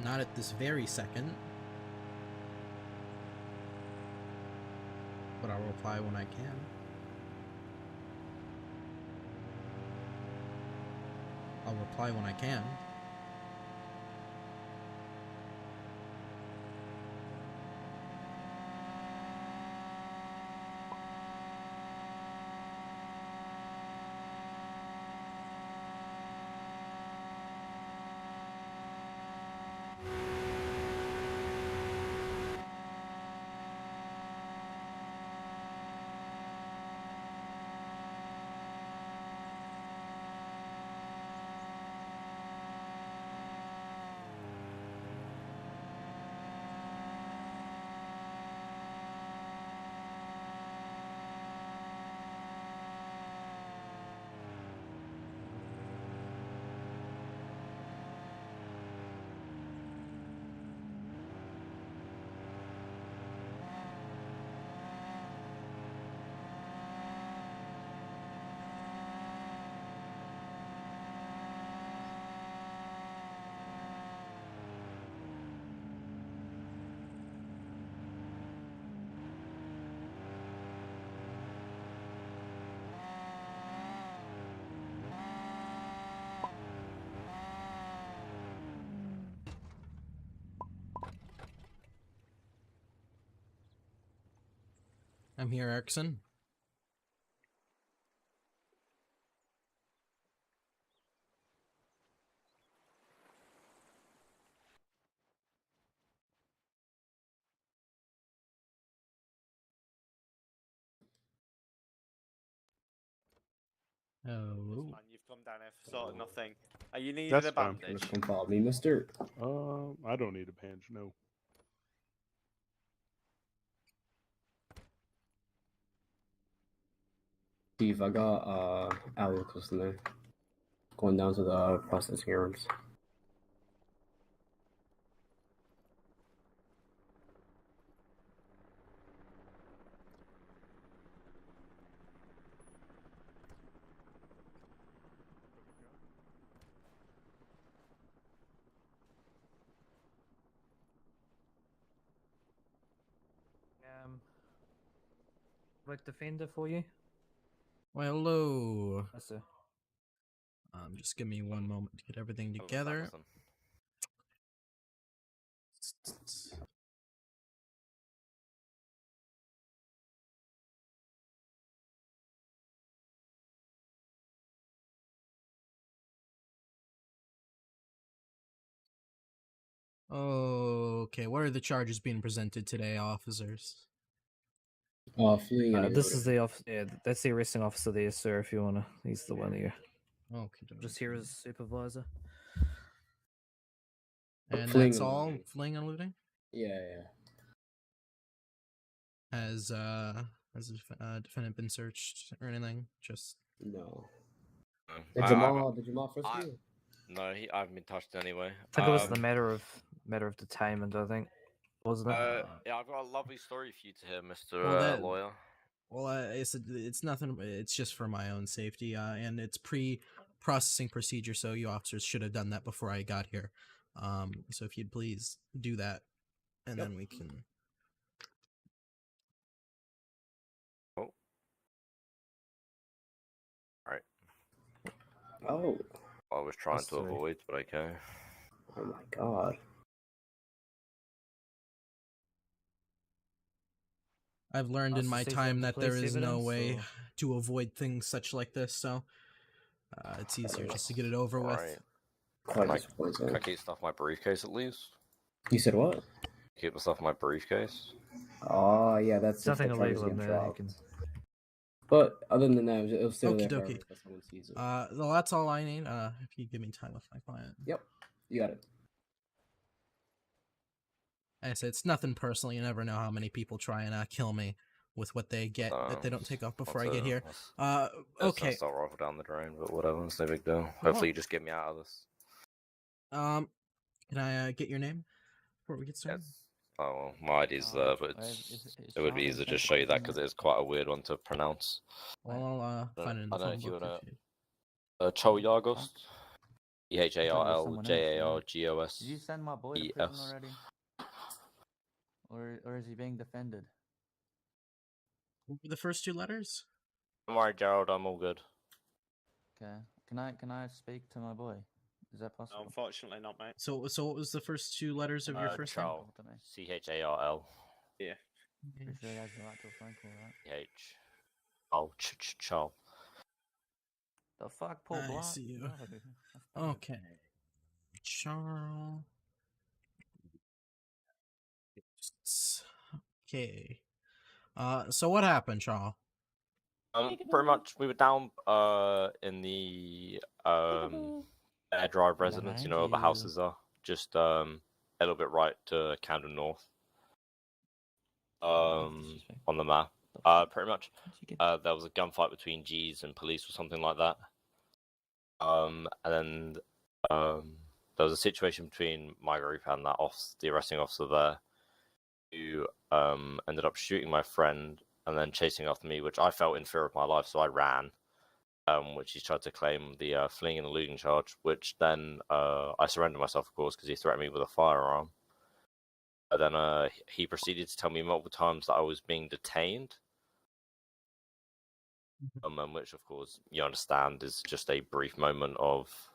Not at this very second. But I'll reply when I can. I'll reply when I can. I'm here, Erickson. Oh. Man, you've come down here for sort of nothing. Are you needing That's a fine. bandage? Come follow me, mister. I don't need a bandage, no. Steve, I got Alex in there. Going down to the processing rooms. Like defender for you? Well, hello. Yes, sir. Just give me one moment to get everything together. Okay, what are the charges being presented today, officers? Fleeing and This is eluding. the yeah, that's the arresting officer there, sir. If you wanna, he's the one here. Okay, Just here as supervisor. And Fleeing that's and all? eluding. Fleeing and looting? Yeah. Has the defendant been searched or anything? Just No. No. Did Jamal frisk you? No, I haven't been touched anyway. I think it was the matter of detainment. I think, wasn't it? Yeah, I've got a lovely story for you to hear, Mr. Well, Lawyer. Well, it's nothing. It's just for my own safety, and it's pre-processing procedure. So you officers should have done that before I got here. So if you'd please do that, and then we can. Oh. Alright. Oh. I was trying That's to avoid, but okay. Oh my god. I've learned in to my see time some that there police is no evidence, way or- to avoid things such like this. So it's easier just to get it over with. Alright. Quite Can I disappointing. keep stuff in my briefcase at least? You said what? Keep the stuff in my briefcase? Oh, yeah, that's There's if the nothing charges illegal in get there. You dropped. can. But other than that, it'll stay Okie there dokie. forever until someone sees it. Well, that's all I need. If you give me time with my client. Yep, you got it. Like I said, it's nothing personal. You never know how many people try and kill me with what they get that they don't take off before I get here. Okay. That's not rifle down the drain, but whatever. It's no big deal. Hopefully, you just get me out of this. Can I get your name before we get started? Yes. Oh, well, my ID's there, but it would be easy to just show you that because it is quite a weird one to pronounce. Well, I'll find it in the I don't know phone if you book. want to. Cholyagos? someone else, didn't you? PHARLJARGOS. Did you send my boy to prison already? Or is he being defended? What were the first 2 letters? Don't worry, Gerald, I'm all good. Okay. Can I speak to my boy? Is that No, possible? unfortunately not, mate. So what was the first 2 letters of your first name? Charles. Talk to me. CHARL. Yeah. Pretty sure he has the right to a phone call, right? H. Oh, Charles. The fuck, Paul I Blart? see you. No, that's bad. Okay. Charles. Okay. So what happened, Charles? Pretty much, we were down in the Air Drive residence, you know where the houses are, just a little bit right to Camden North. On the map. Pretty much. There was a gunfight between G's and police or something like that. And then there was a situation between my group and the arresting officer there, who ended up shooting my friend and then chasing after me, which I felt in fear of my life, so I ran. Which he tried to claim the fleeing and eluding charge, which then I surrendered myself, of course, because he threatened me with a firearm. But then he proceeded to tell me multiple times that I was being detained, which, of course, you understand is just a brief moment of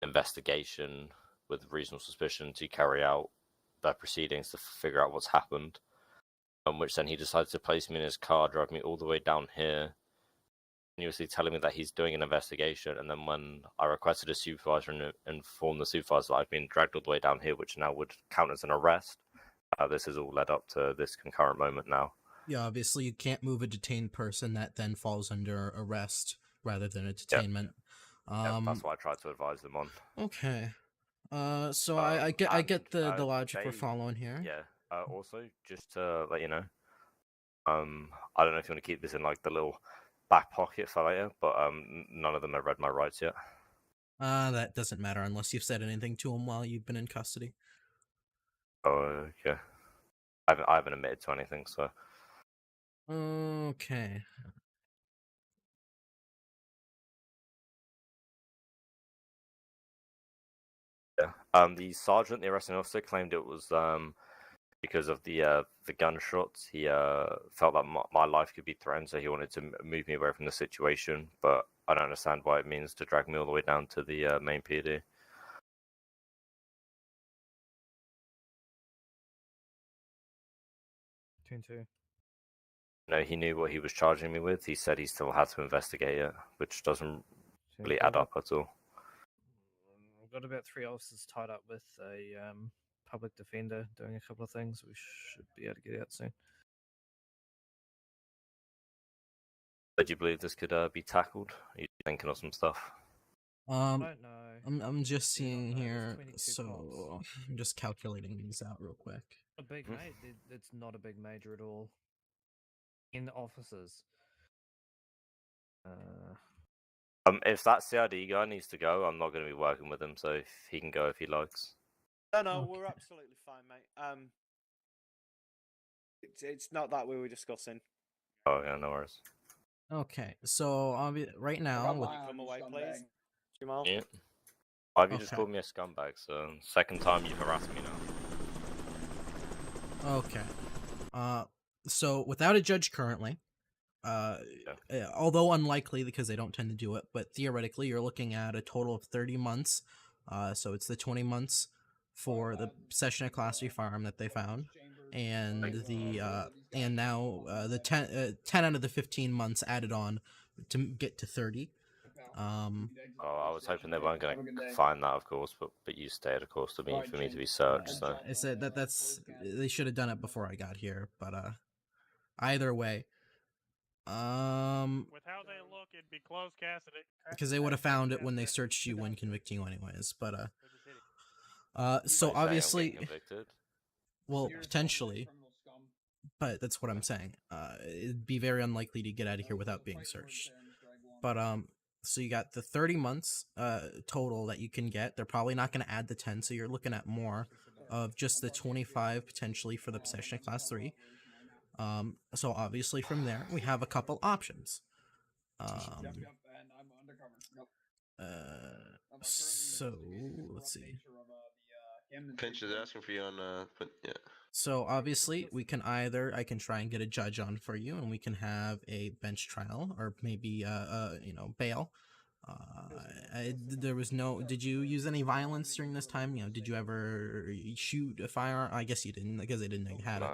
investigation with reasonable suspicion to carry out their proceedings to figure out what's happened. Which then he decided to place me in his car, drive me all the way down here, continuously telling me that he's doing an investigation. And then when I requested a supervisor and informed the supervisor that I've been dragged all the way down here, which now would count as an arrest, this has all led up to this concurrent moment now. Yeah, obviously you can't move a detained person that then falls under arrest rather than a detainment. That's what I tried to advise them on. Okay. So I get the logic we're they- following here. Yeah. Also, just to let you know, I don't know if you want to keep this in like the little back pocket for later, but none of them have read my rights yet. That doesn't matter unless you've said anything to him while you've been in custody. Oh, okay. I haven't admitted to anything, so. Okay. Yeah. The sergeant, the arresting officer, claimed it was because of the gunshots. He felt that my life could be threatened, so he wanted to move me away from the situation. But I don't understand why it means to drag me all the way down to the main PD. Two. No, he knew what he was charging me with. He said he still had to investigate it, which doesn't really add up at all. We've got about 3 officers tied up with a public defender doing a couple of things. We should be able to get out soon. But do you believe this could be tackled? Are you thinking of some stuff? I don't know. I'm just seeing know, there's here, 22 so cops. I'm just calculating these out real quick. A big it's not a big major at all. In the officers. If that CID guy needs to go, I'm not going to be working with him, so he can go if he likes. No, Okay. we're absolutely fine, mate. It's not that we were discussing. Oh, yeah, no worries. Okay, so right now, with, Come away, please, Jamal. Yeah. Why have you just Okay. called me a scumbag? So, second time you've harassed me now. okay, so without a judge currently, although unlikely because they don't tend to do it, but theoretically you're looking at a total of 30 months. So it's the 20 months for the possession of Class 3 firearm that they found, and and now the 10 out of the 15 months added on to get to 30. I was hoping they weren't going to find that, of course, but you stayed, of course, for me to be searched. So I said that's they should have done it before I got here, but either way, With how they look, it'd be close, Cassidy. because they would have found it when they searched you when convicting you anyways. But They're just hitting. so You're saying I'm obviously, getting convicted? well, potentially, but that's what I'm saying. It'd be very unlikely to get out of here without being searched. But so you got the 30 months total that you can get. They're probably not going to add the 10, so you're looking at more of just the 25 potentially for the possession of Class 3. So obviously from there we have a couple options. So let's see. Pinch is asking for you on but yeah. So obviously, I can try and get a judge on for you, and we can have a bench trial, or maybe bail. There was no. Did you use any violence during this time? Did you ever shoot a firearm? I guess you didn't, because they didn't know you had it.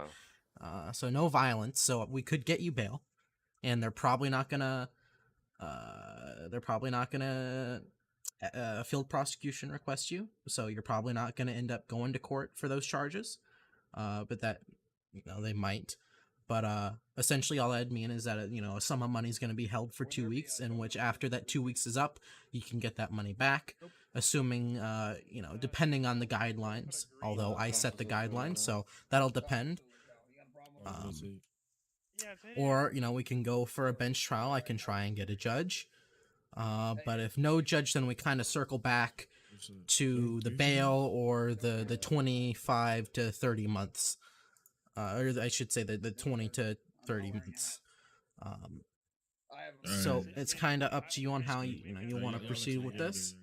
No. So no violence. So we could get you bail, and they're probably not gonna. Field prosecution request you, so you're probably not gonna end up going to court for those charges. But that, they might. But essentially, all that mean is that a sum of money is going to be held for 2 weeks, in which after that 2 weeks is up, you can get that money back, assuming depending on the guidelines. Although I set the guidelines, so that'll depend. Or we can go for a bench trial. I can try and get a judge. But if no judge, then we kind of circle back to the bail or the 25 to 30 months. Or I should say the 20 to 30 months. So it's kind of up to you on how you want to proceed with this.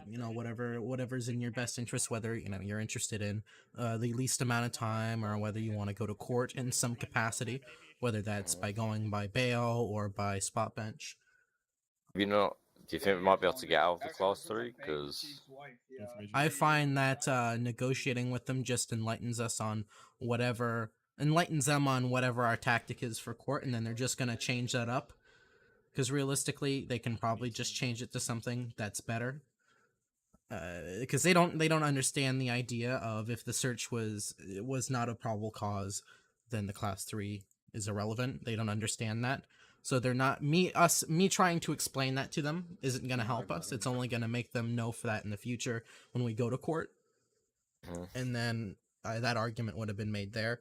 Whatever's in your best interest, whether you're interested in the least amount of time, or whether you want to go to court in some capacity, whether that's by going by bail or by spot bench. Do you think we might be able to get out of the class 3? Because I find that negotiating with them just enlightens them on whatever our tactic is for court, and then they're just going to change that up. Because realistically, they can probably just change it to something that's better. Because they don't understand the idea of, if the search was not a probable cause, then the class 3 is irrelevant. They don't understand that. So they're not me trying to explain that to them isn't going to help us. It's only going to make them know for that in the future when we go to court. And then that argument would have been made there.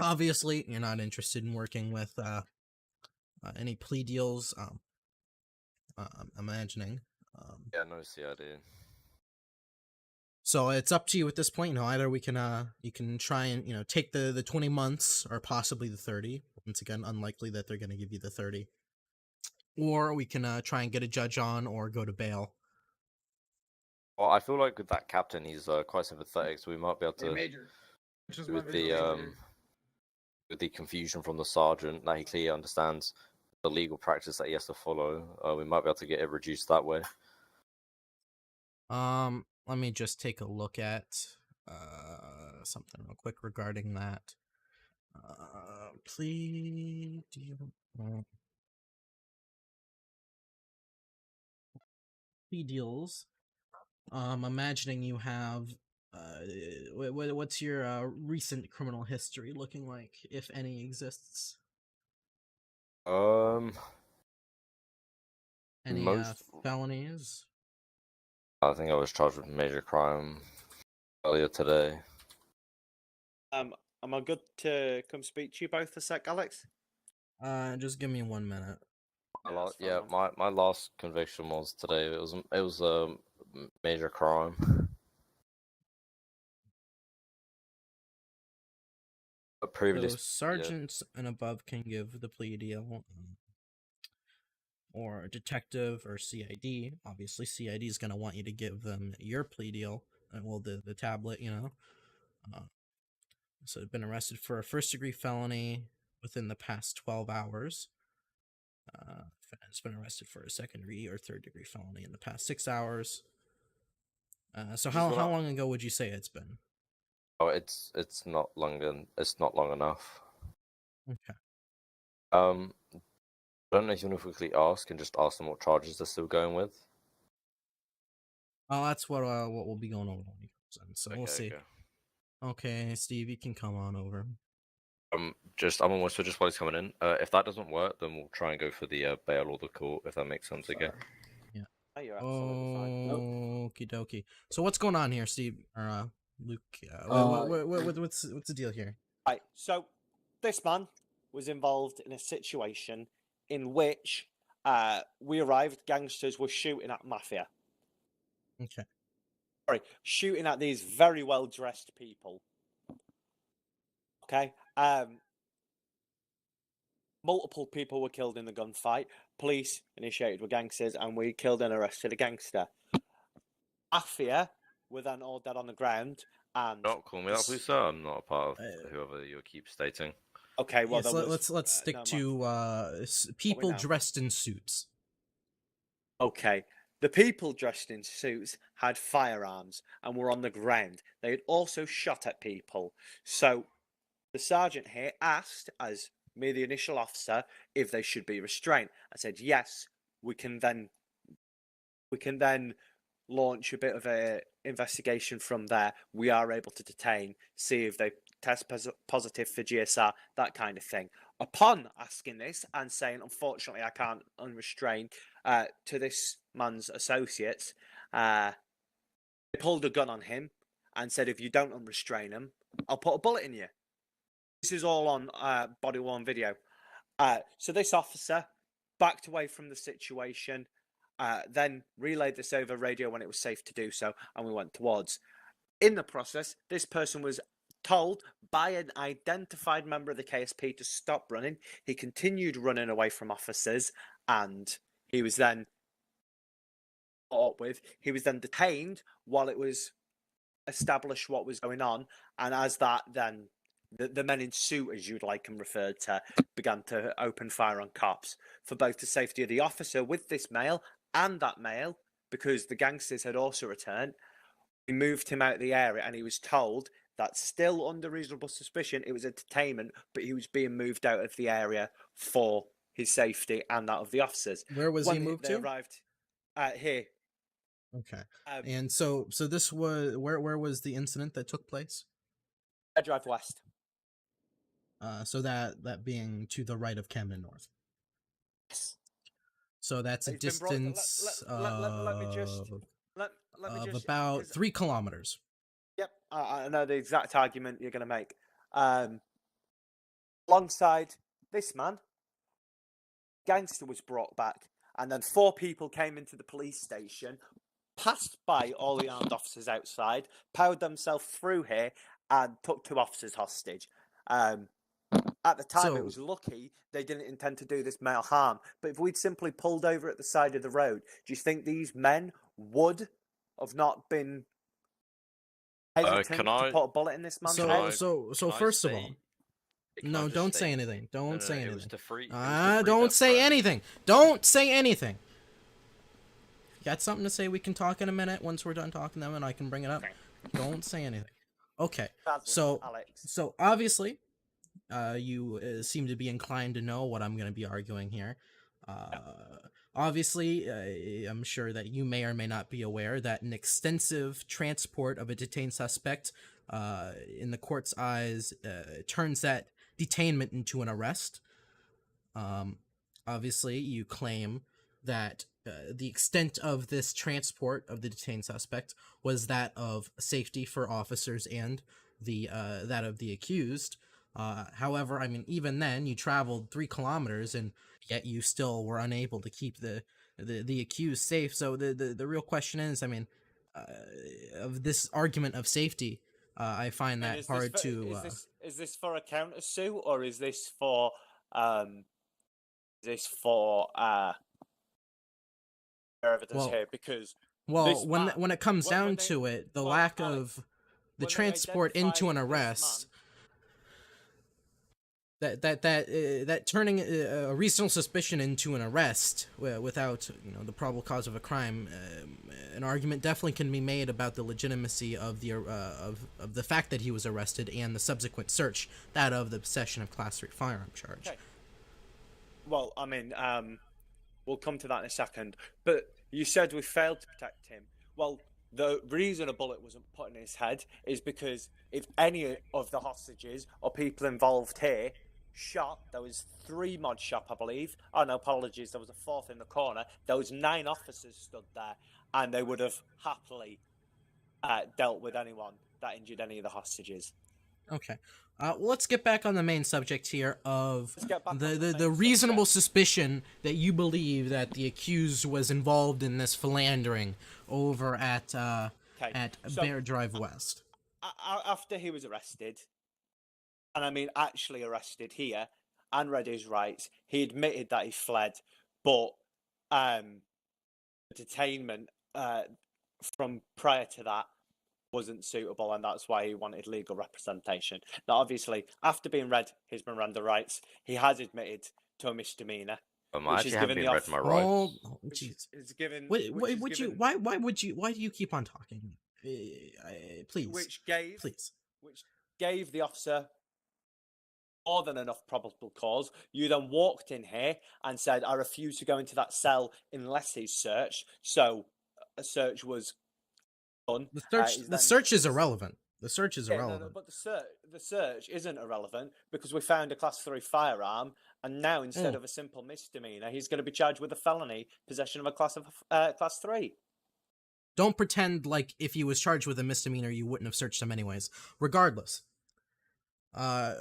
Obviously, you're not interested in working with any plea deals. I'm imagining. yeah, no CID. So it's up to you at this point. Either we can you can try and take the 20 months, or possibly the 30. Once again, unlikely that they're going to give you the 30. Or we can try and get a judge on, or go to bail. Well, I feel like with that captain, he's quite sympathetic, so we might be able to, with the confusion from the sergeant, that he clearly understands the legal practice that he has to follow. We might be able to get it reduced that way. Let me just take a look at something real quick regarding that. Plea deals. I'm imagining you have. What's your recent criminal history looking like, if any exists? Any felonies? I think I was charged with major crime earlier today. Am I good to come speak to you both a sec, Alex? Just give me 1 minute. My last conviction was today. It was a major crime. But previously, So sergeants and above can give the plea deal, or a detective or CID. Obviously, CID is going to want you to give them your plea deal, well, the tablet, So I've been arrested for a first-degree felony within the past 12 hours. It's been arrested for a second-degree or third-degree felony in the past 6 hours. So how long ago would you say it's been? Oh, it's not long. It's not long enough. Okay. I don't know if you want to quickly ask and just ask them what charges they're still going with. Oh, that's what we'll be going over when he comes in. So we'll see. Okay, Steve, you can come on over. I'm almost just while he's coming in. If that doesn't work, then we'll try and go for the bail or the court, if that makes sense again. Yeah. Oh, you're absolutely fine. Okie dokie. So what's going on here, Steve or Luke? What's the deal here? Right. So this man was involved in a situation in which we arrived. Gangsters were shooting at mafia. Okay. Sorry, shooting at these very well dressed people. Okay. multiple people were killed in the gunfight. Police initiated with gangsters, and we killed and arrested a gangster. Mafia were then all dead on the ground, and Not calling me that, please, sir. I'm not a part of whoever you keep stating. okay, well, Yes, there was, let's stick no, to people now? dressed in suits. Okay, the people dressed in suits had firearms and were on the ground. They had also shot at people. So the sergeant here asked, as me, the initial officer, if they should be restrained. I said yes. We can then launch a bit of a investigation from there. We are able to detain, see if they test positive for GSR, that kind of thing. Upon asking this and saying, unfortunately, I can't unrestrain to this man's associates, they pulled a gun on him and said, if you don't unrestrain him, I'll put a bullet in you. This is all on body-worn video. So this officer backed away from the situation, then relayed this over radio when it was safe to do so, and we went towards. In the process, this person was told by an identified member of the KSP to stop running. He continued running away from officers, and he was then he was then detained while it was established what was going on, and as that then the men in suit, as you'd like them referred to, began to open fire on cops for both the safety of the officer with this male and that male, because the gangsters had also returned. We moved him out of the area, and he was told that still under reasonable suspicion, it was a detainment, but he was being moved out of the area for his safety and that of the officers. Where was he moved they to? arrived here. Okay. And so this was where was the incident that took place? Drive West. So that being to the right of Camden North. Yes. So that's a He's been brought- distance let me just of about 3 kilometers. Yep, I know the exact argument you're going to make. Alongside this man, gangster was brought back, and then 4 people came into the police station, passed by all the armed officers outside, powered themselves through here, and took 2 officers hostage. At the time, it was lucky they didn't intend to do this male harm. But if we'd simply pulled over at the side of the road, do you think these men would have not been hesitant to put a bullet in this man's head? So first of all, no, don't say anything. Don't say anything. It was to free. Don't say anything. Don't say anything. If you got something to say, we can talk in a minute once we're done talking to them, and I can bring it up. Okay. Don't say anything. Okay. So obviously, you seem to be inclined to know what I'm going to be arguing here. Obviously, I'm sure that you may or may not be aware that an extensive transport of a detained suspect, in the court's eyes, turns that detainment into an arrest. Obviously, you claim that the extent of this transport of the detained suspect was that of safety for officers and that of the accused. However, I mean, even then, you traveled 3 kilometers, and yet you still were unable to keep the accused safe. So the real question is, I mean, of this argument of safety, I find that hard to. Is this for a counter suit, or is this for evidence here? Because when it comes down to it, the lack of the transport into an arrest. That turning a reasonable suspicion into an arrest without the probable cause of a crime, an argument definitely can be made about the legitimacy of the fact that he was arrested and the subsequent search, that of the possession of Class 3 firearm charge. Okay. Well, I mean, we'll come to that in a second. But you said we failed to protect him. Well, the reason a bullet wasn't put in his head is because if any of the hostages or people involved here shot, there was 3 mod shop, I believe. Oh no, apologies, there was a 4th in the corner. There was 9 officers stood there, and they would have happily dealt with anyone that injured any of the hostages. Okay. Let's get back on the main subject here of the reasonable suspicion that you believe that the accused was involved in this philandering over at Bear Drive West. After he was arrested, and I mean actually arrested here, and read his rights. He admitted that he fled, but detainment from prior to that wasn't suitable, and that's why he wanted legal representation. Now, obviously, after being read his Miranda rights, he has admitted to a misdemeanor. I Which actually is haven't given been the read my Oh, rights. jeez. Is given. Wait, which is would you? given- Why would you? Why do you keep on talking? Please, Which gave please. the officer more than enough probable cause. You then walked in here and said, "I refuse to go into that cell unless he's searched." So a search was done. The search is irrelevant. The search is Yeah, irrelevant. but the search isn't irrelevant because we found a class 3 firearm, and now instead of a simple misdemeanor, he's going to be charged with a felony possession of a class 3. Don't pretend like if he was charged with a misdemeanor, you wouldn't have searched him anyways. Regardless. Of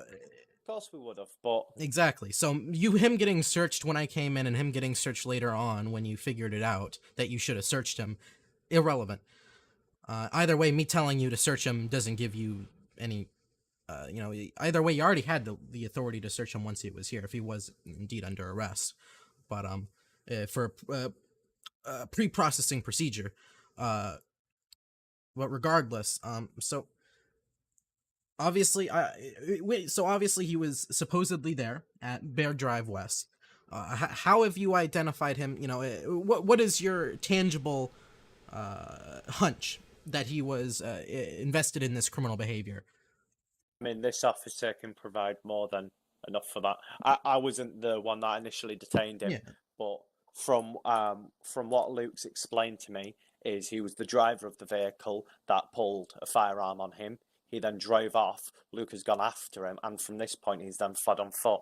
course we would have, but Exactly. So him getting searched when I came in and him getting searched later on when you figured it out that you should have searched him, irrelevant. Either way, me telling you to search him doesn't give you any, either way, you already had the authority to search him once he was here, if he was indeed under arrest. But for pre-processing procedure, but regardless, so obviously, obviously he was supposedly there at Bear Drive West. How have you identified him? What is your tangible hunch that he was invested in this criminal behavior? I mean, this officer can provide more than enough for that. I wasn't the one that initially detained him, but from what Luke's explained to me, is he was the driver of the vehicle that pulled a firearm on him. He then drove off. Luke has gone after him, and from this point, he's then fled on foot.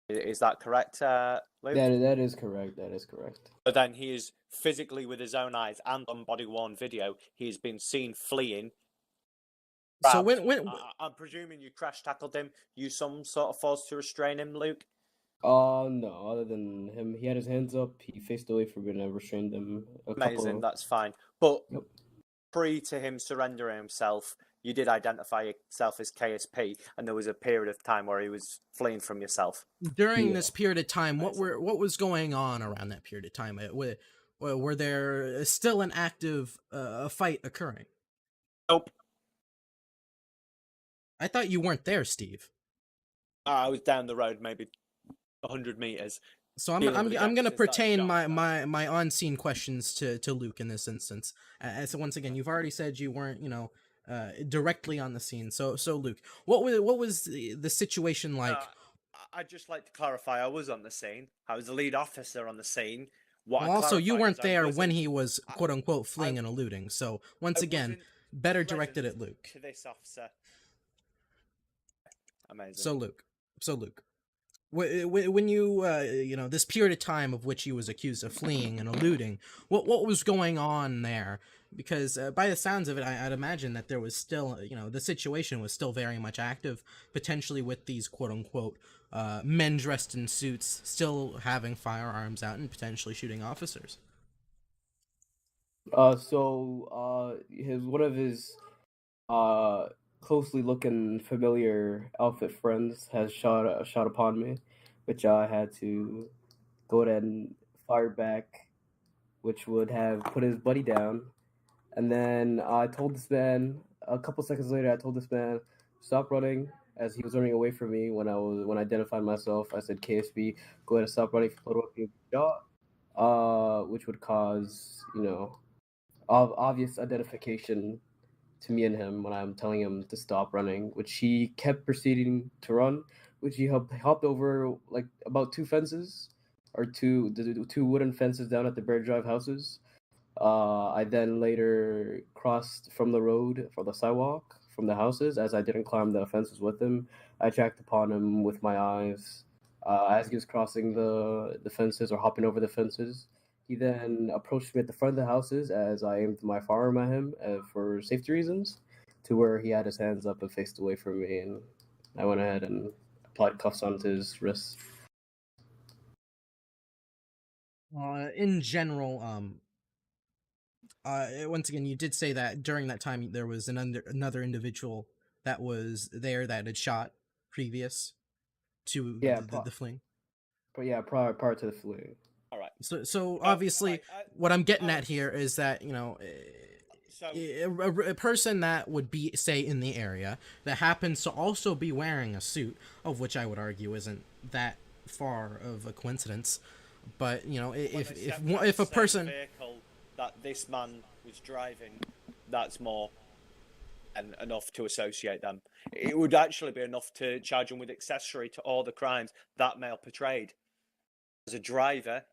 Is that correct, Luke? That is correct. That is correct. But then he is physically, with his own eyes and on body-worn video, he's been seen fleeing. So when I'm presuming you crash tackled him, used some sort of force to restrain him, Luke? No. Other than him, he had his hands up. He faced away from me, and I restrained him. Amazing. That's fine. But pre to him surrendering himself, you did identify yourself as KSP, and there was a period of time where he was fleeing from yourself. During this period of time, what was going on around that period of time? Were there still an active fight occurring? Nope. I thought you weren't there, Steve. I was down the road, maybe 100 meters. So I'm going to pertain my on-scene questions to Luke in this instance. So once again, you've already said you weren't, directly on the scene. So Luke, what was the situation like? I'd just like to clarify, I was on the scene. I was the lead officer on the scene. Also, you weren't there when he was quote unquote fleeing and eluding. So once again, better directed at Luke. To this officer. Amazing. So Luke, when you this period of time of which he was accused of fleeing and eluding, what was going on there? Because by the sounds of it, I'd imagine that there was still, the situation was still very much active, potentially with these quote unquote men dressed in suits still having firearms out and potentially shooting officers. One of his closely looking familiar outfit friends has shot upon me, which I had to go ahead and fire back, which would have put his buddy down. And then I told this man a couple seconds later. I told this man stop running as he was running away from me. When I identified myself, I said KSB, go ahead and stop running. Shot, which would cause obvious identification to me and him when I'm telling him to stop running, which he kept proceeding to run, which he hopped over like about two fences or two wooden fences down at the Bear Drive houses. I then later crossed from the road for the sidewalk from the houses. As I didn't climb the fences with him, I tracked upon him with my eyes as he was crossing the fences or hopping over the fences. He then approached me at the front of the houses as I aimed my firearm at him for safety reasons, to where he had his hands up and faced away from me, and I went ahead and applied cuffs onto his wrists. In general, once again, you did say that during that time there was another individual that was there that had shot previous. to Yeah, the fling. But yeah, prior to the fleeing. All right. So obviously, right, what I'm getting Alex, at here is that So a person that would be, say, in the area that happens to also be wearing a suit, of which I would argue isn't that far of a coincidence, but if a person vehicle that this man was driving, that's more than enough to associate them. It would actually be enough to charge him with accessory to all the crimes that male portrayed. As a driver,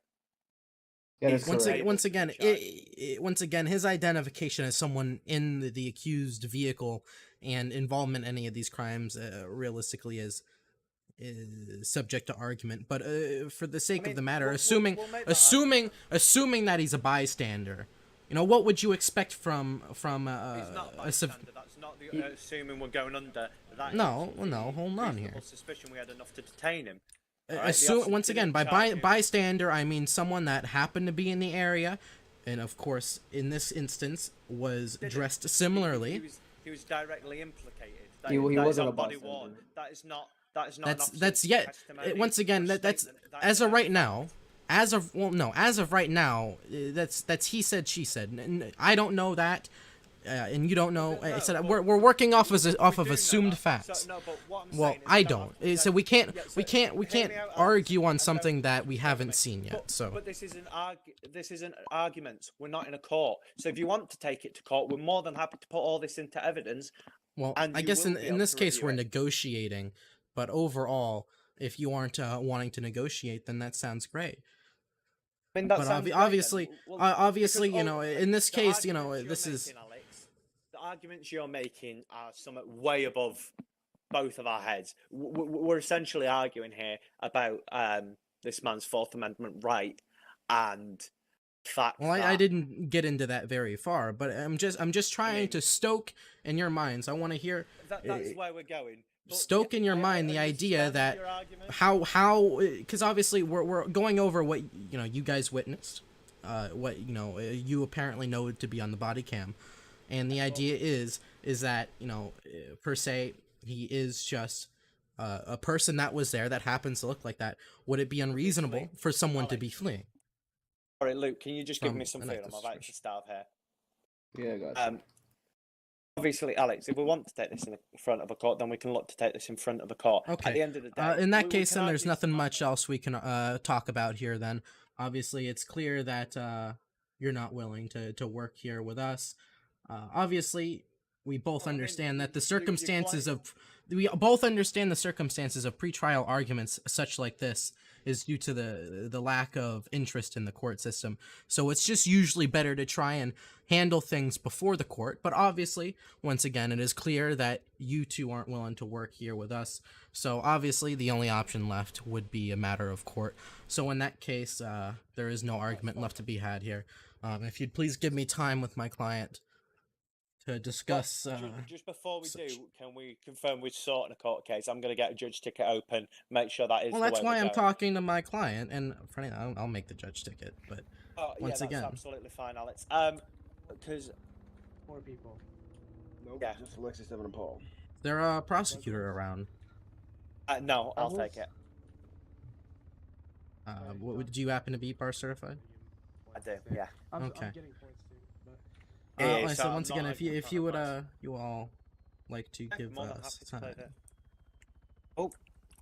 Yeah, that's once correct. once again, his identification as someone in the accused vehicle and involvement in any of these crimes, realistically, is subject to argument. But for the sake of the matter, we'll make that assuming that he's a bystander, what would you expect from he's not a bystander. That's not the assuming we're going under. That No, hold on here. Suspicion we had enough to detain him. Once again, by bystander, I mean someone that happened to be in the area, and of course, in this instance, was dressed similarly. He was directly implicated. He wasn't a body bystander. worn. That is not. That's yet. Once again, that's as of right now. As of right now, that's he said, she said. I don't know that. And you don't know. I said we're working off of assumed facts. Well, I don't. So we can't argue on something that we haven't seen yet. So. But this isn't arguments. We're not in a court. So if you want to take it to court, we're more than happy to put all this into evidence. Well, I guess in this case we're negotiating, but overall, if you aren't wanting to negotiate, then that sounds great. I mean, that but sounds obviously, because, in this case, this is. The arguments you're making are somewhat way above both of our heads. We're essentially arguing here about this man's Fourth Amendment right and fact. Well, I didn't get into that very far, but I'm just trying to stoke in your minds. I want to hear. That's where we're going. Stoke in your mind the idea that how because obviously we're going over what you guys witnessed, what you apparently know to be on the body cam. And the idea is that, per se, he is just a person that was there that happens to look like that. Would it be unreasonable for someone to be fleeing? All right, Luke, can you just give me some freedom? I'd like to start here. Yeah, gotcha. Obviously, Alex, if we want to take this in front of a court, then we can look to take this in front of a court. Okay. At the end of the day, in that case, then there's nothing much else we can talk about here. Then, obviously, it's clear that you're not willing to work here with us. Obviously, we both understand that the circumstances of pretrial arguments such like this is due to the lack of interest in the court system. So it's just usually better to try and handle things before the court. But obviously, once again, it is clear that you two aren't willing to work here with us. So obviously, the only option left would be a matter of court. So in that case, there is no argument left to be had here. If you'd please give me time with my client to discuss. Just before we do, can we confirm we're sorting a court case? I'm going to get a judge ticket open, make sure that is. Well, that's why I'm talking to my client, and I'll make the judge ticket. But once again, that's absolutely fine, Alex. Because more people. Nope, yeah, just Alexis, Evan, and Paul. There a prosecutor around? No, I'll take it. Do you happen to be bar certified? I do. Yeah. Okay. I'm getting points too, but... So once again, if you would you all like to give us time. Oh,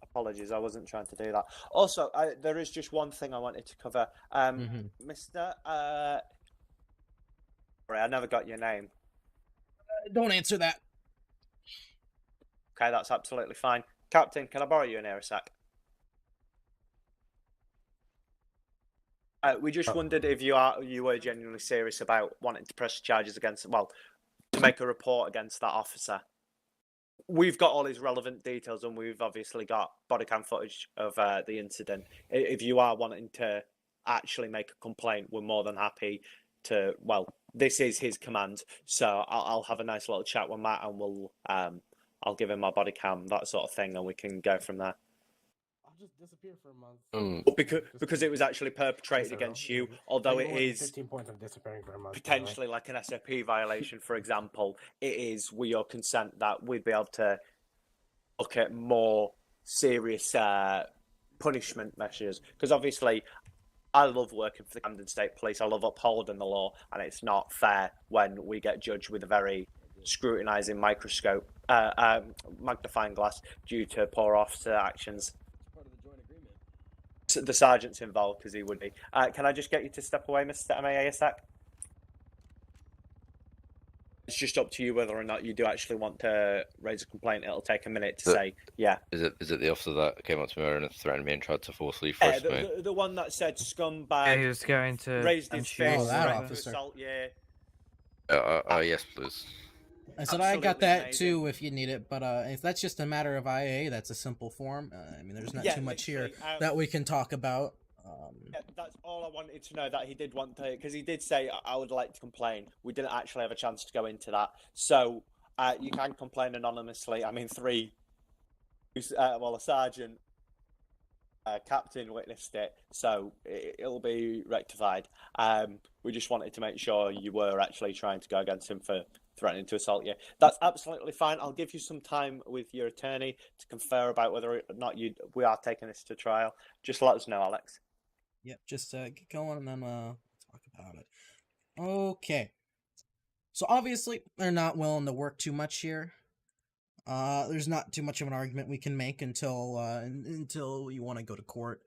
apologies, I wasn't trying to do that. Also, there is just one thing I wanted to cover. Mr. Sorry, I never got your name. Don't answer that. Okay, that's absolutely fine. Captain, can I borrow you in here a sec? We just wondered if you were genuinely serious about wanting to press charges against, to make a report against that officer. We've got all his relevant details, and we've obviously got body cam footage of the incident. If you are wanting to actually make a complaint, we're more than happy to. Well, this is his command, so I'll have a nice little chat with Matt, and we'll I'll give him my body cam, that sort of thing, and we can go from there. Just disappear for a month. Because it was actually perpetrated against you, although it is 15 points of disappearing for a month. Potentially like an SOP violation, for example. It is with your consent that we'd be able to look at more serious punishment measures. Because obviously, I love working for the Camden State Police. I love upholding the law, and it's not fair when we get judged with a very scrutinising microscope, magnifying glass, due to poor officer actions. The sergeant's involved, because he would be. Can I just get you to step away, Mr. MAA, a sec? It's just up to you whether or not you do actually want to raise a complaint. It'll take a minute to say, yeah. Is it the officer that came up to me and threatened me and tried to forcibly frisk me? The one that said scumbag. Yeah, he was going to raised his fist, Oh, that threatened to officer. assault you. Yes, please. I said I got Absolutely that amazing. too if you need it, but if that's just a matter of IA, that's a simple form. I mean, there's not Yeah, too much here literally, that we can talk about. Yeah, that's all I wanted to know. That he did want to, because he did say I would like to complain. We didn't actually have a chance to go into that, so you can complain anonymously. I mean, a sergeant, captain witnessed it, so it'll be rectified. We just wanted to make sure you were actually trying to go against him for threatening to assault you. That's absolutely fine. I'll give you some time with your attorney to confer about whether or not we are taking this to trial. Just let us know, Alex. Yep, just get going and then talk about it. Okay. So obviously they're not willing to work too much here. There's not too much of an argument we can make until you want to go to court.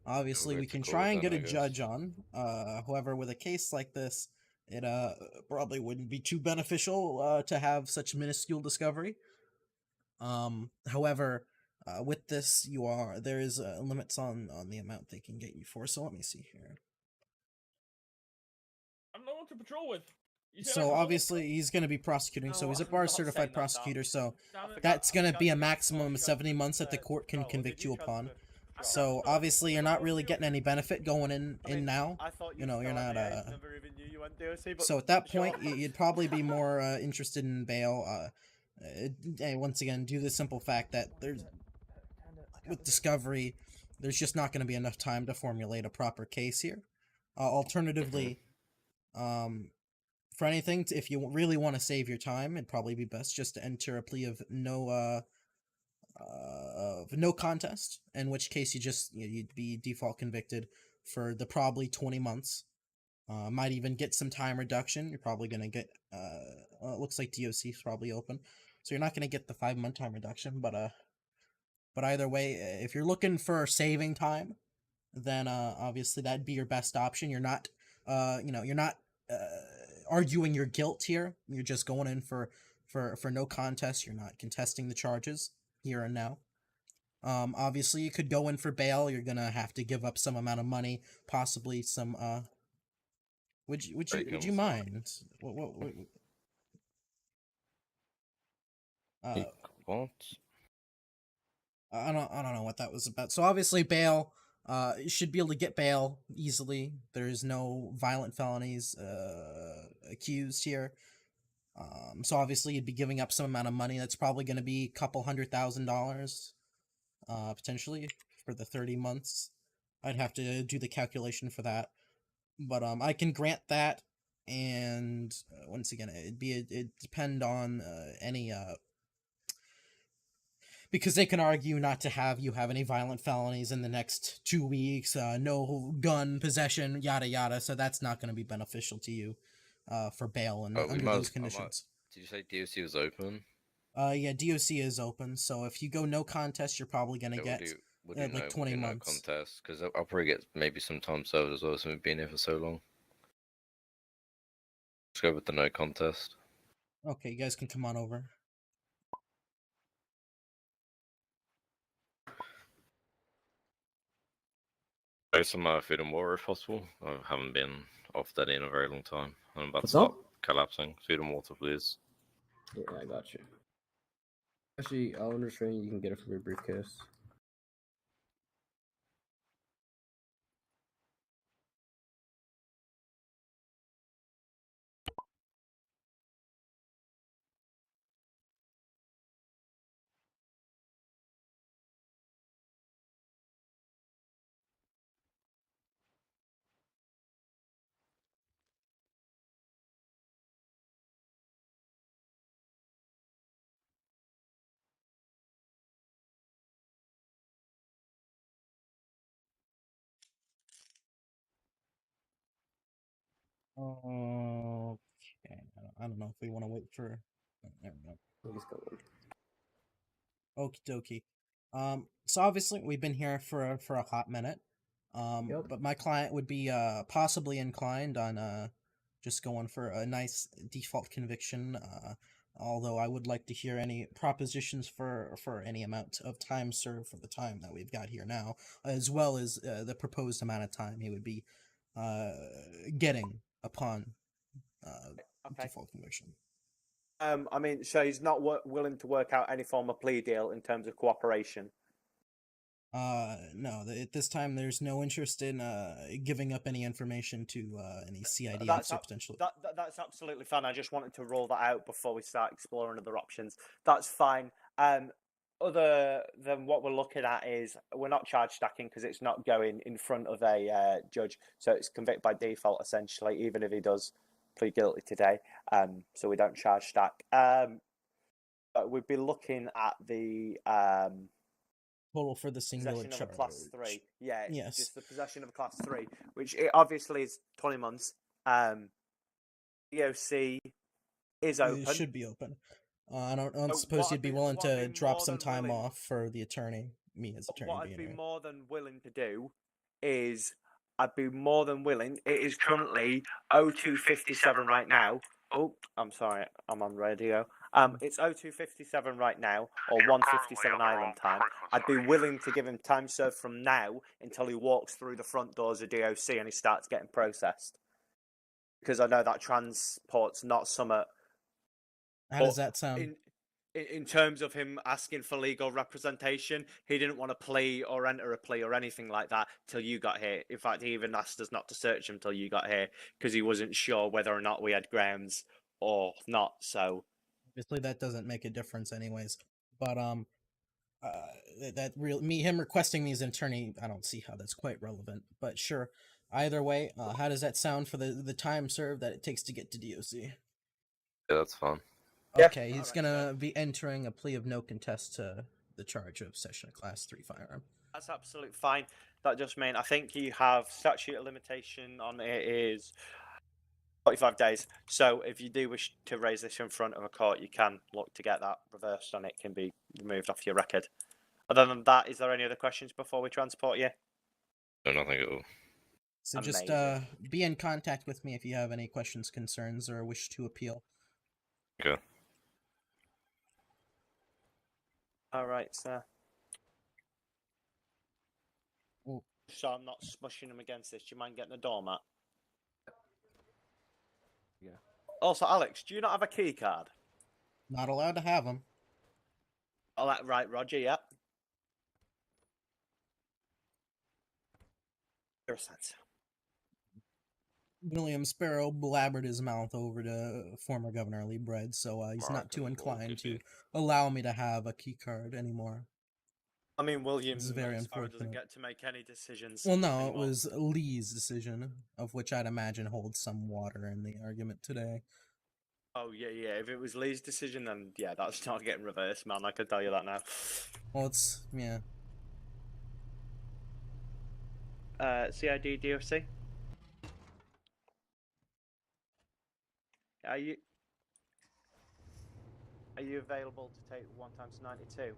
Obviously, we can try and get a judge on. However, with a case like this, it probably wouldn't be too beneficial to have such minuscule discovery. However, with this, there is limits on the amount they can get you for. So let me see here. I'm no one to patrol with. So obviously he's going to be prosecuting, so he's a bar certified prosecutor, so that's going to be a maximum of 70 months that the court can convict you upon. So obviously you're not really getting any benefit going in now. You know, you're not so at that point you'd probably be more interested in bail. Once again, due to the simple fact that with discovery, there's just not going to be enough time to formulate a proper case here. Alternatively, for anything, if you really want to save your time, it'd probably be best just to enter a plea of no contest, in which case you'd be default convicted for the probably 20 months. Might even get some time reduction. You're probably gonna get it looks like DOC is probably open, so you're not gonna get the 5-month time reduction. But either way, if you're looking for saving time, then obviously that'd be your best option. You're not you're not arguing your guilt here. You're just going in for no contest. You're not contesting the charges here and now. Obviously you could go in for bail. You're gonna have to give up some amount of money, possibly some would you mind? What What? I don't know what that was about. So obviously bail, you should be able to get bail easily. There's no violent felonies accused here. So obviously you'd be giving up some amount of money. That's probably going to be a couple $100,000 potentially for the 30 months. I'd have to do the calculation for that. But I can grant that, and once again, it'd depend on any because they can argue not to have you have any violent felonies in the next 2 weeks, no gun possession, yada yada. So that's not going to be beneficial to you for bail and under those conditions. Did you say DOC was open? Yeah, DOC is open. So if you go no contest, you're probably going to get like 20 months. No contest, because I'll probably get maybe some time served as well, since we've been here for so long. Let's go with the no contest. Okay, you guys can come on over. Some food and water if possible. I haven't been off that in a very long time. I'm about to What's start up? collapsing. Food and water, please. Yeah, I got you. Actually, I'll understand you can get it from your briefcase. Okay. I don't know if we want to wait for. There we go. He's going. Okie dokie. So obviously we've been here for a hot minute. Yep. But my client would be possibly inclined on just going for a nice default conviction. Although I would like to hear any propositions for any amount of time served for the time that we've got here now, as well as the proposed amount of time he would be getting upon Okay. default conviction. I mean, so he's not willing to work out any form of plea deal in terms of cooperation. No. At this time, there's no interest in giving up any information to any CID That's officer potentially. That's absolutely fine. I just wanted to rule that out before we start exploring other options. That's fine. Other than what we're looking at is we're not charge stacking because it's not going in front of a judge, so it's convict by default essentially, even if he does plead guilty today. So we don't charge stack. But we'd be looking at the Total for the singular possession of charge. a class 3. Yeah, Yes. just the possession of a class 3, which it obviously is 20 months. EOC is open. It should be open. I don't So suppose what you'd I'd be be- willing what I'd to be drop more some than time willing- off for the attorney, me as attorney. What I'd being be here. more than willing to do is I'd be more than willing. It is currently 02:57 right now. Oh, I'm sorry, I'm on radio. It's 02:57 right now, or 1:57 Island time. I'd be willing to give him time served from now until he walks through the front doors of DOC and he starts getting processed. Because I know that transport's not somewhat. How does that sound? In terms of him asking for legal representation, he didn't want to plea or enter a plea or anything like that till you got here. In fact, he even asked us not to search him till you got here because he wasn't sure whether or not we had grounds or not. So Obviously, that doesn't make a difference, anyways. But him requesting me as an attorney, I don't see how that's quite relevant. But sure, either way, how does that sound for the time served that it takes to get to DOC? Yeah, that's fine. Yeah. Okay, he's Alright, gonna be entering a plea of no contest to the charge of possession of Class 3 firearm. that's absolutely fine. That just means I think you have statute of limitation on it is 45 days. So if you do wish to raise this in front of a court, you can look to get that reversed and it can be removed off your record. Other than that, is there any other questions before we transport you? No, nothing at all. So just Amazing. be in contact with me if you have any questions, concerns, or wish to appeal. Okay. All right, sir. Well- So I'm not smushing them against this. Do you mind getting a doormat? Yeah. Also, Alex, do you not have a key card? Not allowed to have them. Oh, that right, Roger. Yep. You're a sense. William Sparrow blabbered his mouth over to former Governor Lee Bread, so he's not too inclined to allow me to have a key card anymore. I mean, William It's very Sparrow doesn't unfortunate. get to make any decisions. Well, no, it anymore. was Lee's decision, of which I'd imagine holds some water in the argument today. Oh yeah. If it was Lee's decision, then yeah, that's not getting reversed, man. I can tell you that now. Well, it's, yeah. CID DOC. Are you available to take 1 times 92?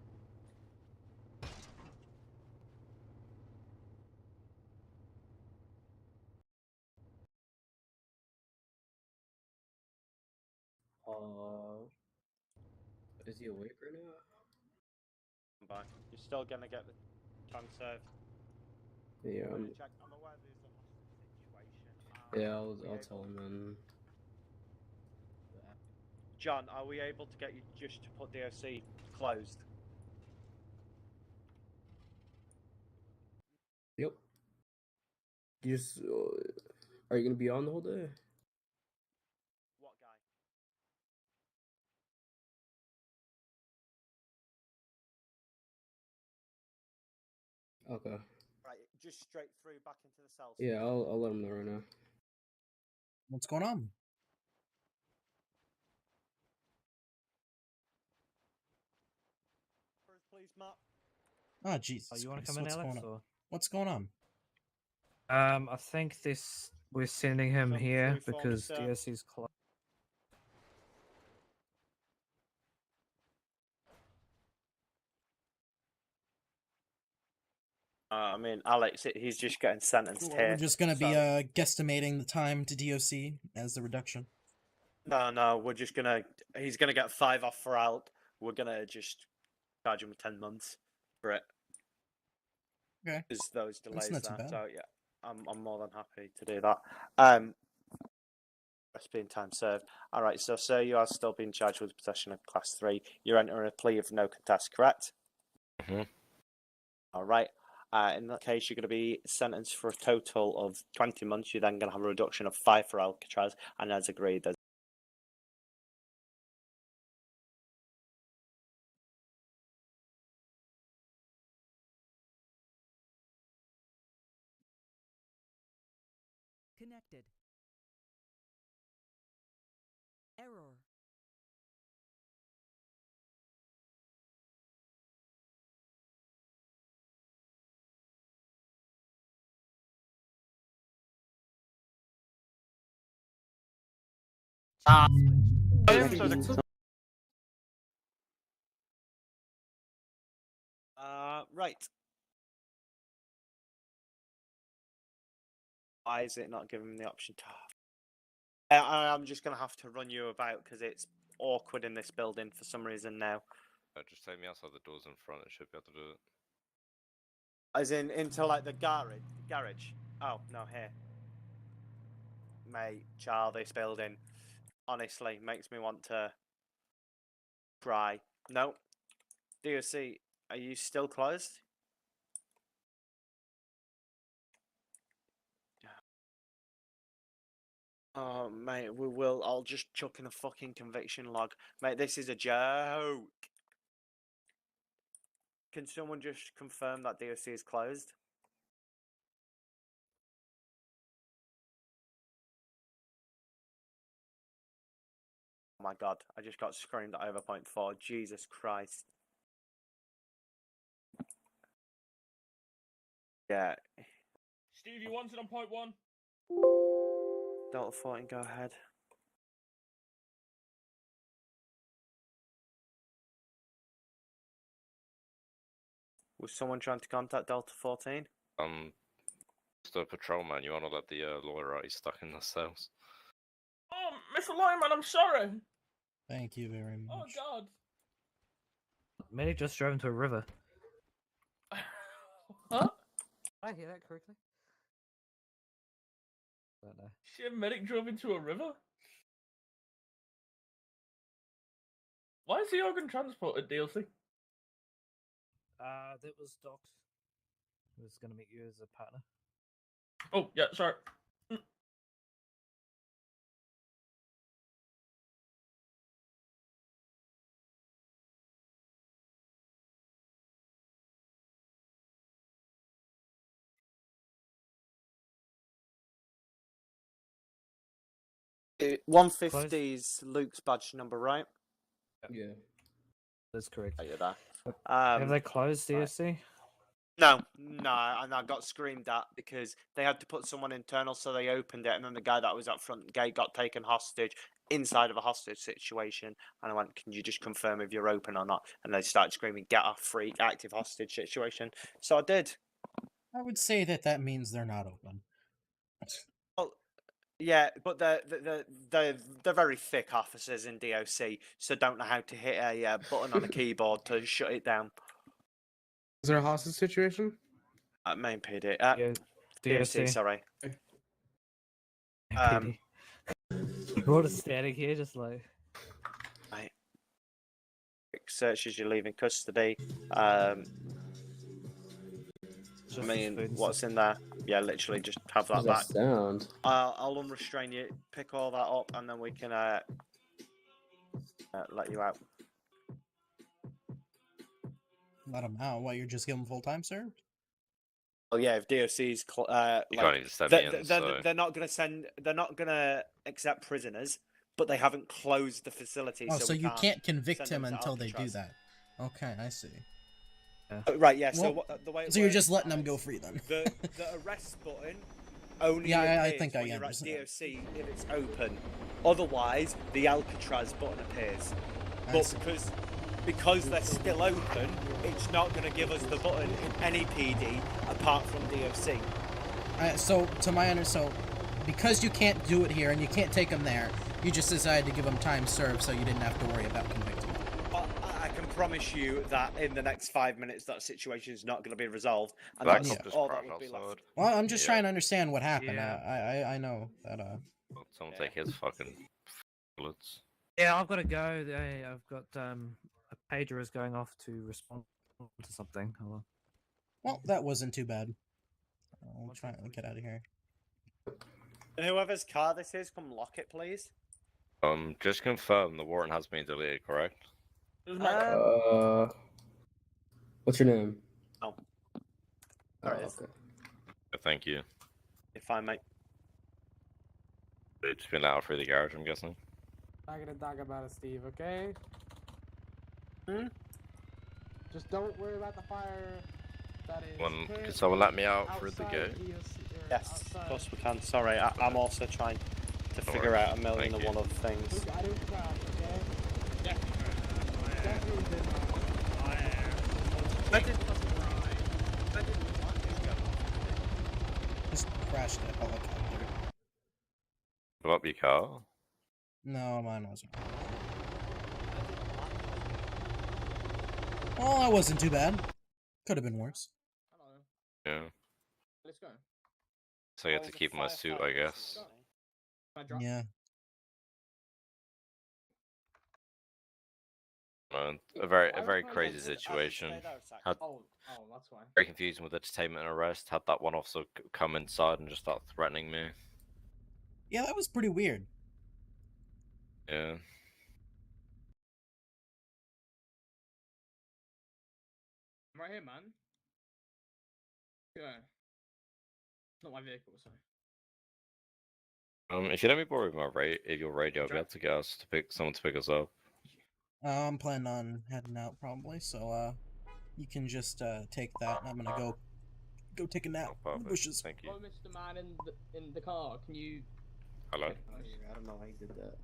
Is he awake right now? Bye. You're still gonna get the time served. Yeah. I'm aware there's a hostage situation. Yeah, Are we I'll able- tell him then. John, are we able to get you just to put DOC closed? Yep. You just are you gonna be on the whole day? What guy? Okay. Right, just straight through back into the cells. Yeah, I'll let him know right now. What's going on? Please, Matt. Oh, Jesus. Oh, you want to Christ, come in, what's Alex? going on? Or? What's going on? I think this We're sending him Come here through for me, because sir. DOC's closed. I mean, Alex, he's just getting sentenced Well, here. we're just gonna be so- guesstimating the time to DOC as the reduction. No, we're just gonna. He's gonna get 5 off for out. We're gonna just charge him 10 months for it. Okay. Because those delays not too there. bad. So yeah, I'm more than happy to do that. Rest being time served. All right, so sir, you are still being charged with possession of Class 3. You're entering a plea of no contest, correct? Mhm. All right. In that case, you're going to be sentenced for a total of 20 months. You're then going to have a reduction of 5 for Alcatraz, and as agreed, there's Connected. Error. right. Why is it not giving me the option to? I'm just going to have to run you about because it's awkward in this building for some reason now. Just take me outside the doors in front. It should be able to do it. As in into like the garage. Oh no, here. Mate, child, this building honestly makes me want to cry. No. DOC, are you still closed? Oh mate, we will. I'll just chuck in a fucking conviction log. Mate, this is a joke. Can someone just confirm that DOC is closed? Oh my god, I just got screamed at over point 4. Jesus Christ. Yeah. Steve, you wanted on point 1? Delta 14, go ahead. Was someone trying to contact Delta 14? Just a patrolman. You want to let the lawyer out? He's stuck in the cells. Oh, Mr. Lyman, I'm sorry. Thank you very much. Oh, God. Medic just drove into a river. Huh? Did I hear that correctly? I don't know. Shit, medic drove into a river? Why is the organ transported, DLC? That was Doc. He was going to meet you as a partner. Oh, yeah, sorry. Uh, 150 is Luke's badge number, right? Yeah. That's correct. Oh, you're there. Have they closed right. DSC? No, and I got screamed at because they had to put someone internal, so they opened it, and then the guy that was at front gate got taken hostage inside of a hostage situation, and I went, "Can you just confirm if you're open or not?" And they started screaming, "Get off, freak! Active hostage situation." So I did. I would say that means they're not open. Well, yeah, but they're very thick officers in DOC, so don't know how to hit a button on a keyboard to shut it down. Is there a hostage situation? Main PD. Yeah, DOC, DOC. sorry. PD. What a static here, just like. Right. Quick search as you're leaving custody. I mean, what's in there? Yeah, literally just have that What's back. that sound? I'll unrestrain you, pick all that up, and then we can let you out. Let them out. What, you're just giving full time served? Well, yeah, if DOC's You like, can't even send me in, they're not gonna accept prisoners, but they haven't closed the facility. Oh, so we you can't convict send him them to until they do Alcatraz. that. Okay, I see. Right, yeah. So Well, the way it so you're works, just letting them Alex, go free then. the arrest button only Yeah, I appears think I when you're at understand. DOC if it's open. Otherwise, the Alcatraz button appears. I But see. because they're still open, it's not going to give us the button in any PD apart from DOC. So, to my understanding, because you can't do it here and you can't take them there, you just decided to give them time served so you didn't have to worry about convicting them. But I can promise you that in the next 5 minutes, that situation is not going to be resolved, and That that's cop just all that crashed would be left. outside. Well, I'm just Yeah. trying to understand what happened. Yeah. I know that. Someone take his fucking bullets. Yeah, I've got to go. I've got a pager is going off to respond to something. Hold on. Well, that wasn't too bad. I'll try and get out of here. And whoever's car this is, come lock it, please. Just confirm the warrant has been deleted, correct? What's your name? Oh. There it is. Okay. Thank you. You're fine, mate. It's been out through the garage, I'm guessing. Not gonna talk about it, Steve, okay? Just don't worry about the fire that is. Can someone let me out through the gate? Yes, of course we can. Sorry, I'm also trying to figure out a million and one other things. Just crashed a helicopter. Blow up your car? No, mine wasn't. Well, that wasn't too bad. Could have been worse. Yeah. Let's go. So I get to keep my suit, I guess. Yeah. A very crazy situation. Had That's fine. very confusing with the detainment and arrest. Had that one officer come inside and just start threatening me. Yeah, that was pretty weird. Yeah. I'm right here, man. Yeah. Not my vehicle, so. If you let me borrow your radio, I'll be able to get us to someone to pick us up. I'm planning on heading out probably, so you can just take that, and I'm gonna go take a nap in the bushes. Thank you. Oh, Mr. Man in the car, can you? Hello. I don't know how you did that.